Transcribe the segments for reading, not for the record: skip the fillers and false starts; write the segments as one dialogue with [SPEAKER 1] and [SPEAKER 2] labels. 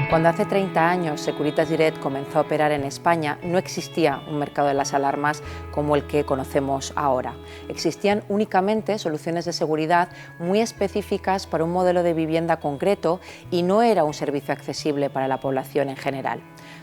[SPEAKER 1] Cuando hace 30 años Securitas Direct comenzó a operar en España, no existía un mercado de las alarmas como el que conocemos ahora. Existían únicamente soluciones de seguridad muy específicas para un modelo de vivienda concreto y no era un servicio accesible para la población en general.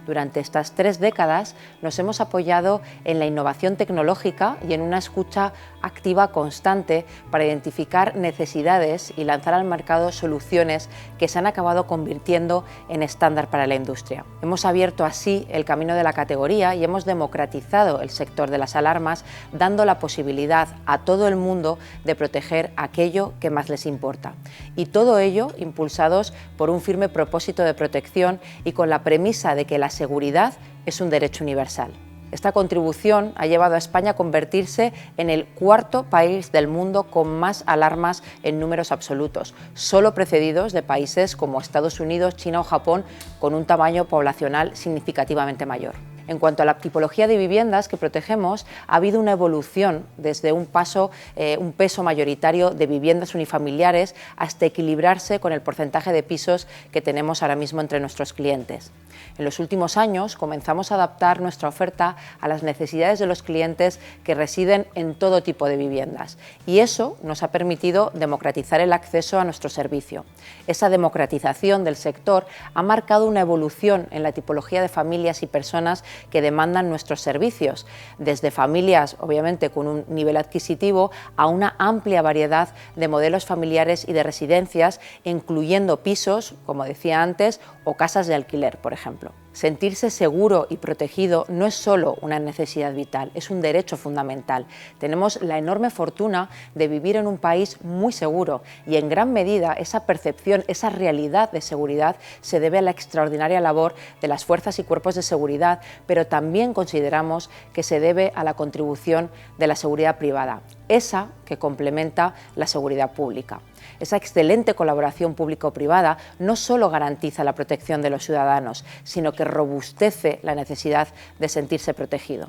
[SPEAKER 1] Durante estas 3 décadas nos hemos apoyado en la innovación tecnológica y en una escucha activa constante para identificar necesidades y lanzar al mercado soluciones que se han acabado convirtiendo en estándar para la industria. Hemos abierto así el camino de la categoría y hemos democratizado el sector de las alarmas, dando la posibilidad a todo el mundo de proteger aquello que más les importa. Y todo ello impulsados por un firme propósito de protección y con la premisa de que la seguridad es un derecho universal. Esta contribución ha llevado a España a convertirse en el 4º país del mundo con más alarmas en números absolutos, solo precedidos de países como Estados Unidos, China o Japón, con un tamaño poblacional significativamente mayor. En cuanto a la tipología de viviendas que protegemos, ha habido una evolución desde un peso mayoritario de viviendas unifamiliares hasta equilibrarse con el porcentaje de pisos que tenemos ahora mismo entre nuestros clientes. En los últimos años comenzamos a adaptar nuestra oferta a las necesidades de los clientes que residen en todo tipo de viviendas y eso nos ha permitido democratizar el acceso a nuestro servicio. Esa democratización del sector ha marcado una evolución en la tipología de familias y personas que demandan nuestros servicios, desde familias obviamente con un nivel adquisitivo a una amplia variedad de modelos familiares y de residencias, incluyendo pisos, como decía antes, o casas de alquiler, por ejemplo. Sentirse seguro y protegido no es solo una necesidad vital, es un derecho fundamental. Tenemos la enorme fortuna de vivir en un país muy seguro y en gran medida esa percepción, esa realidad de seguridad se debe a la extraordinaria labor de las fuerzas y cuerpos de seguridad, pero también consideramos que se debe a la contribución de la seguridad privada, esa que complementa la seguridad pública. Esa excelente colaboración público-privada no solo garantiza la protección de los ciudadanos, sino que robustece la necesidad de sentirse protegido.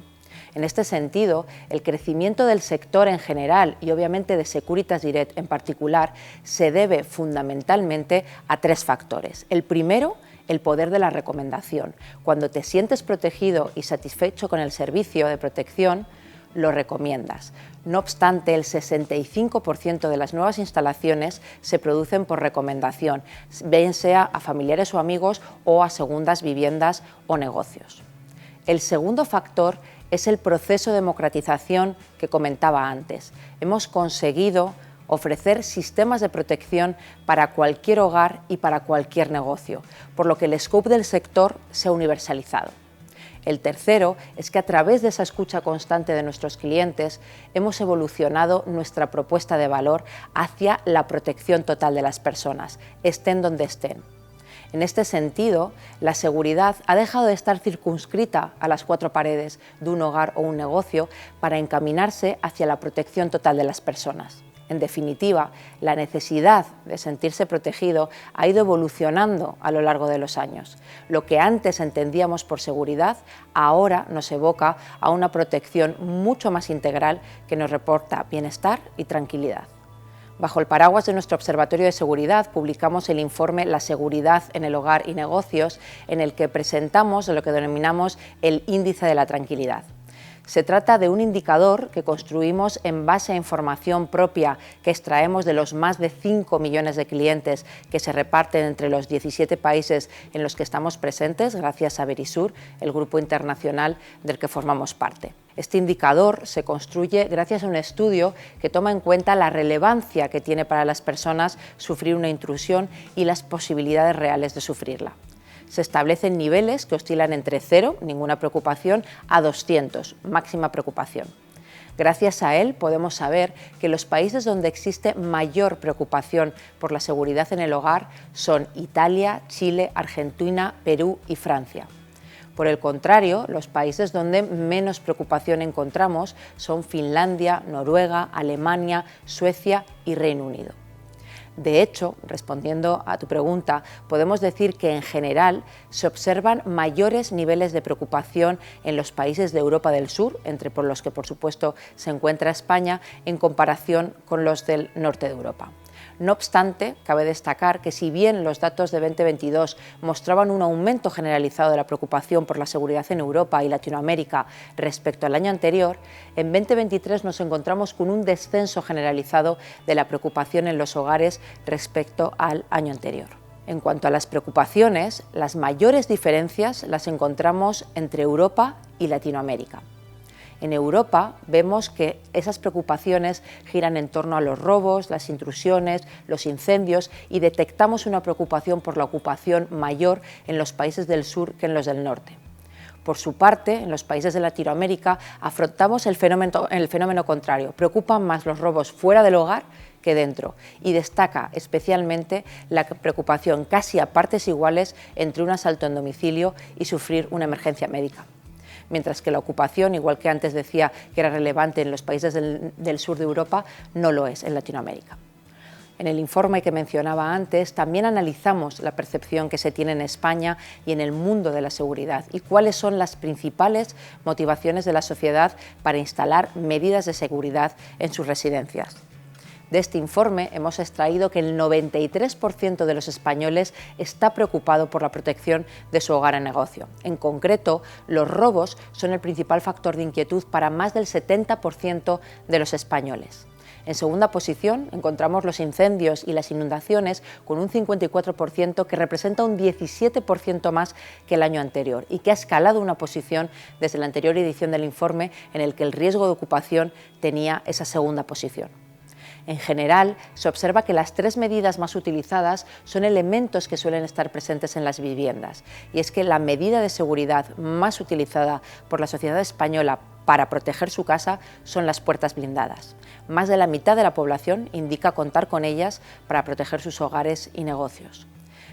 [SPEAKER 1] En este sentido, el crecimiento del sector en general y obviamente de Securitas Direct en particular se debe fundamentalmente a 3 factores. El primero, el poder de la recomendación. Cuando te sientes protegido y satisfecho con el servicio de protección, lo recomiendas. No obstante, el 65% de las nuevas instalaciones se producen por recomendación, bien sea a familiares o amigos o a segundas viviendas o negocios. El segundo factor es el proceso de democratización que comentaba antes. Hemos conseguido ofrecer sistemas de protección para cualquier hogar y para cualquier negocio, por lo que el scope del sector se ha universalizado. El tercero es que a través de esa escucha constante de nuestros clientes hemos evolucionado nuestra propuesta de valor hacia la protección total de las personas, estén donde estén. En este sentido, la seguridad ha dejado de estar circunscrita a las 4 paredes de un hogar o un negocio para encaminarse hacia la protección total de las personas. En definitiva, la necesidad de sentirse protegido ha ido evolucionando a lo largo de los años. Lo que antes entendíamos por seguridad, ahora nos evoca a una protección mucho más integral que nos reporta bienestar y tranquilidad. Bajo el paraguas de nuestro Observatorio de Seguridad publicamos el informe La seguridad en el hogar y negocios, en el que presentamos lo que denominamos el índice de la tranquilidad. Se trata de un indicador que construimos en base a información propia que extraemos de los más de 5 millones de clientes que se reparten entre los 17 países en los que estamos presentes, gracias a Verisur, el grupo internacional del que formamos parte. Este indicador se construye gracias a un estudio que toma en cuenta la relevancia que tiene para las personas sufrir una intrusión y las posibilidades reales de sufrirla. Se establecen niveles que oscilan entre 0, ninguna preocupación, a 200, máxima preocupación. Gracias a él podemos saber que los países donde existe mayor preocupación por la seguridad en el hogar son Italia, Chile, Argentina, Perú y Francia. Por el contrario, los países donde menos preocupación encontramos son Finlandia, Noruega, Alemania, Suecia y Reino Unido. De hecho, respondiendo a tu pregunta, podemos decir que en general se observan mayores niveles de preocupación en los países de Europa del Sur, entre por los que por supuesto se encuentra España, en comparación con los del norte de Europa. No obstante, cabe destacar que si bien los datos de 2022 mostraban un aumento generalizado de la preocupación por la seguridad en Europa y Latinoamérica respecto al año anterior, en 2023 nos encontramos con un descenso generalizado de la preocupación en los hogares respecto al año anterior. En cuanto a las preocupaciones, las mayores diferencias las encontramos entre Europa y Latinoamérica. En Europa vemos que esas preocupaciones giran en torno a los robos, las intrusiones, los incendios y detectamos una preocupación por la ocupación mayor en los países del sur que en los del norte. Por su parte, en los países de Latinoamérica afrontamos el fenómeno contrario. Preocupan más los robos fuera del hogar que dentro y destaca especialmente la preocupación casi a partes iguales entre un asalto en domicilio y sufrir una emergencia médica. Mientras que la ocupación, igual que antes decía que era relevante en los países del sur de Europa, no lo es en Latinoamérica. En el informe que mencionaba antes también analizamos la percepción que se tiene en España y en el mundo de la seguridad y cuáles son las principales motivaciones de la sociedad para instalar medidas de seguridad en sus residencias. De este informe hemos extraído que el 93% de los españoles está preocupado por la protección de su hogar o negocio. En concreto, los robos son el principal factor de inquietud para más del 70% de los españoles. En segunda posición encontramos los incendios y las inundaciones con un 54% que representa un 17% más que el año anterior y que ha escalado una posición desde la anterior edición del informe en el que el riesgo de ocupación tenía esa segunda posición. En general, se observa que las tres medidas más utilizadas son elementos que suelen estar presentes en las viviendas, y es que la medida de seguridad más utilizada por la sociedad española para proteger su casa son las puertas blindadas. Más de la mitad de la población indica contar con ellas para proteger sus hogares y negocios.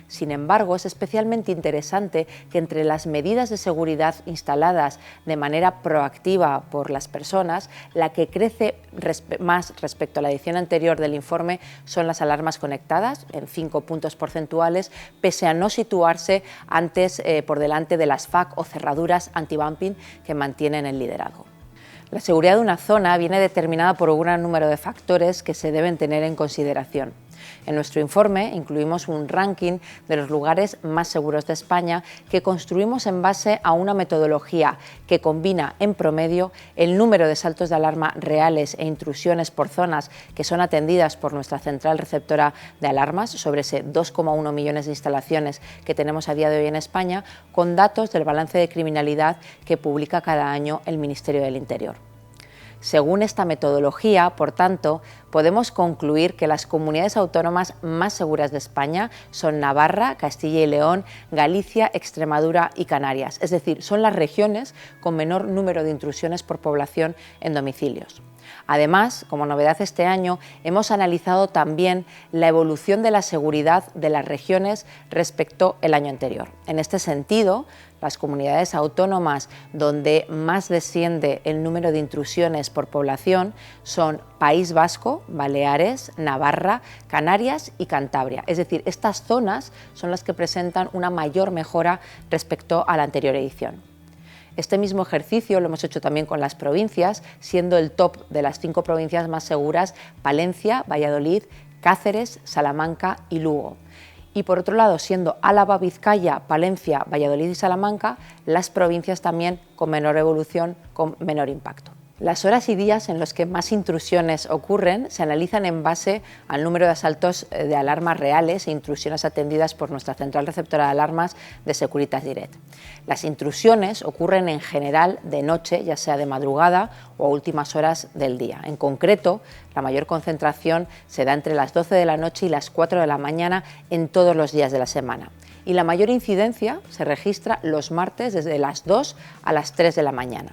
[SPEAKER 1] Sin embargo, es especialmente interesante que entre las medidas de seguridad instaladas de manera proactiva por las personas, la que crece más respecto a la edición anterior del informe son las alarmas conectadas, en 5 puntos porcentuales, pese a no situarse antes por delante de las FAC o cerraduras anti-bumping que mantienen el liderazgo. La seguridad de una zona viene determinada por un gran número de factores que se deben tener en consideración. En nuestro informe incluimos un ranking de los lugares más seguros de España que construimos en base a una metodología que combina en promedio el número de saltos de alarma reales e intrusiones por zonas que son atendidas por nuestra central receptora de alarmas sobre ese 2,1 millones de instalaciones que tenemos a día de hoy en España, con datos del balance de criminalidad que publica cada año el Ministerio del Interior. Según esta metodología, por tanto, podemos concluir que las comunidades autónomas más seguras de España son Navarra, Castilla y León, Galicia, Extremadura y Canarias, es decir, son las regiones con menor número de intrusiones por población en domicilios. Además, como novedad este año, hemos analizado también la evolución de la seguridad de las regiones respecto al año anterior. En este sentido, las comunidades autónomas donde más desciende el número de intrusiones por población son País Vasco, Baleares, Navarra, Canarias y Cantabria. Es decir, estas zonas son las que presentan una mayor mejora respecto a la anterior edición. Este mismo ejercicio lo hemos hecho también con las provincias, siendo el top de las 5 provincias más seguras Palencia, Valladolid, Cáceres, Salamanca y Lugo. Y por otro lado, siendo Álava, Vizcaya, Palencia, Valladolid y Salamanca, las provincias también con menor evolución, con menor impacto. Las horas y días en los que más intrusiones ocurren se analizan en base al número de asaltos de alarmas reales e intrusiones atendidas por nuestra central receptora de alarmas de Securitas Direct. Las intrusiones ocurren en general de noche, ya sea de madrugada o a últimas horas del día. En concreto, la mayor concentración se da entre las 12 de la noche y las 4 de la mañana en todos los días de la semana. Y la mayor incidencia se registra los martes desde las 2 a las 3 de la mañana.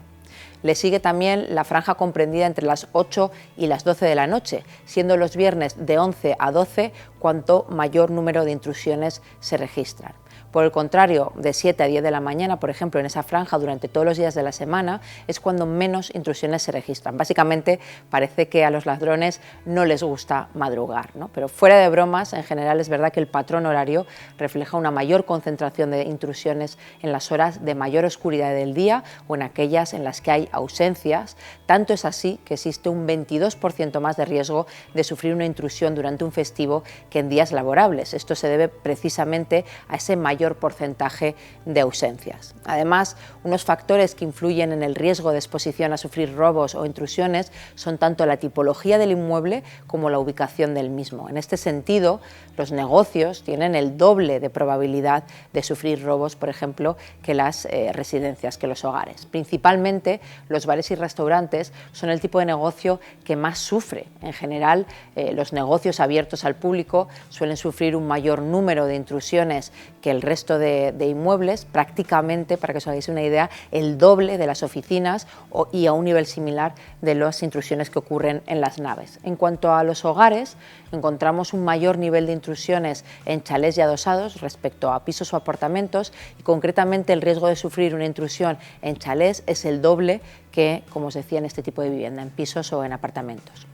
[SPEAKER 1] Le sigue también la franja comprendida entre las 8 y las 12 de la noche, siendo los viernes de 11 a 12 cuanto mayor número de intrusiones se registran. Por el contrario, de 7 a 10 de la mañana, por ejemplo, en esa franja durante todos los días de la semana, es cuando menos intrusiones se registran. Básicamente parece que a los ladrones no les gusta madrugar, ¿no? Pero fuera de bromas, en general es verdad que el patrón horario refleja una mayor concentración de intrusiones en las horas de mayor oscuridad del día o en aquellas en las que hay ausencias. Tanto es así que existe un 22% más de riesgo de sufrir una intrusión durante un festivo que en días laborables. Esto se debe precisamente a ese mayor porcentaje de ausencias. Además, unos factores que influyen en el riesgo de exposición a sufrir robos o intrusiones son tanto la tipología del inmueble como la ubicación del mismo. En este sentido, los negocios tienen el doble de probabilidad de sufrir robos, por ejemplo, que las residencias, que los hogares. Principalmente, los bares y restaurantes son el tipo de negocio que más sufre. En general, los negocios abiertos al público suelen sufrir un mayor número de intrusiones que el resto de inmuebles, prácticamente, para que os hagáis una idea, el doble de las oficinas y a un nivel similar de las intrusiones que ocurren en las naves. En cuanto a los hogares, encontramos un mayor nivel de intrusiones en chalés y adosados respecto a pisos o apartamentos, y concretamente el riesgo de sufrir una intrusión en chalés es el doble que, como os decía, en este tipo de vivienda, en pisos o en apartamentos.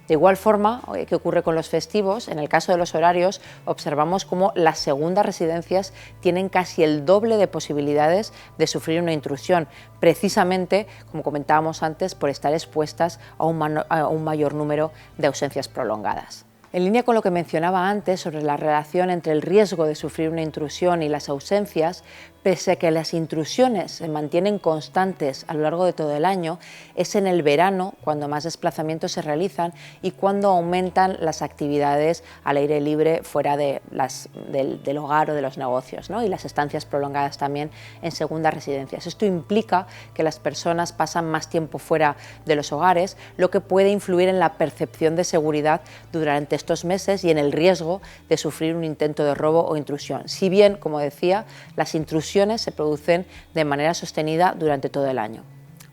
[SPEAKER 1] De igual forma que ocurre con los festivos, en el caso de los horarios observamos cómo las segundas residencias tienen casi el doble de posibilidades de sufrir una intrusión, precisamente, como comentábamos antes, por estar expuestas a un mayor número de ausencias prolongadas. En línea con lo que mencionaba antes sobre la relación entre el riesgo de sufrir una intrusión y las ausencias, pese a que las intrusiones se mantienen constantes a lo largo de todo el año, es en el verano cuando más desplazamientos se realizan y cuando aumentan las actividades al aire libre fuera del hogar o de los negocios, ¿no? Y las estancias prolongadas también en segundas residencias. Esto implica que las personas pasan más tiempo fuera de los hogares, lo que puede influir en la percepción de seguridad durante estos meses y en el riesgo de sufrir un intento de robo o intrusión. Si bien, como decía, las intrusiones se producen de manera sostenida durante todo el año.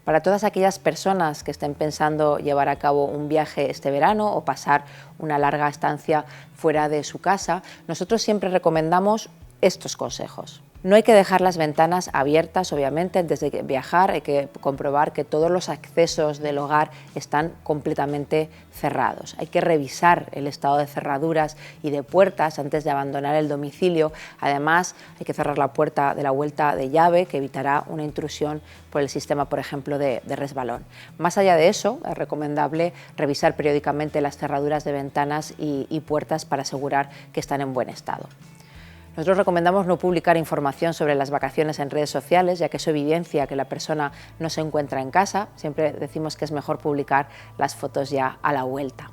[SPEAKER 1] Para todas aquellas personas que estén pensando llevar a cabo un viaje este verano o pasar una larga estancia fuera de su casa, nosotros siempre recomendamos estos consejos. No hay que dejar las ventanas abiertas, obviamente, antes de viajar. Hay que comprobar que todos los accesos del hogar están completamente cerrados. Hay que revisar el estado de cerraduras y de puertas antes de abandonar el domicilio. Además, hay que cerrar la puerta de la vuelta de llave, que evitará una intrusión por el sistema, por ejemplo, de resbalón. Más allá de eso, es recomendable revisar periódicamente las cerraduras de ventanas y puertas para asegurar que están en buen estado. Nosotros recomendamos no publicar información sobre las vacaciones en redes sociales, ya que eso evidencia que la persona no se encuentra en casa. Siempre decimos que es mejor publicar las fotos ya a la vuelta.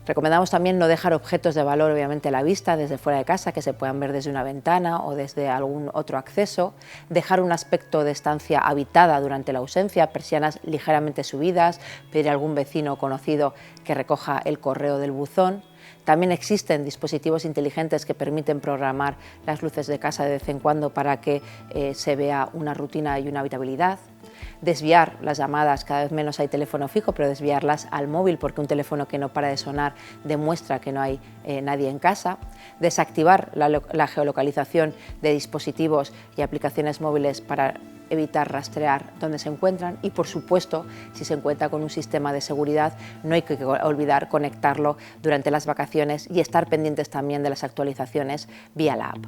[SPEAKER 1] Recomendamos también no dejar objetos de valor, obviamente, a la vista desde fuera de casa, que se puedan ver desde una ventana o desde algún otro acceso. Dejar un aspecto de estancia habitada durante la ausencia, persianas ligeramente subidas, pedir a algún vecino o conocido que recoja el correo del buzón. También existen dispositivos inteligentes que permiten programar las luces de casa de vez en cuando para que se vea una rutina y una habitabilidad. Desviar las llamadas, cada vez menos hay teléfono fijo, pero desviarlas al móvil, porque un teléfono que no para de sonar demuestra que no hay nadie en casa. Desactivar la geolocalización de dispositivos y aplicaciones móviles para evitar rastrear dónde se encuentran y, por supuesto, si se encuentra con un sistema de seguridad, no hay que olvidar conectarlo durante las vacaciones y estar pendientes también de las actualizaciones vía la app.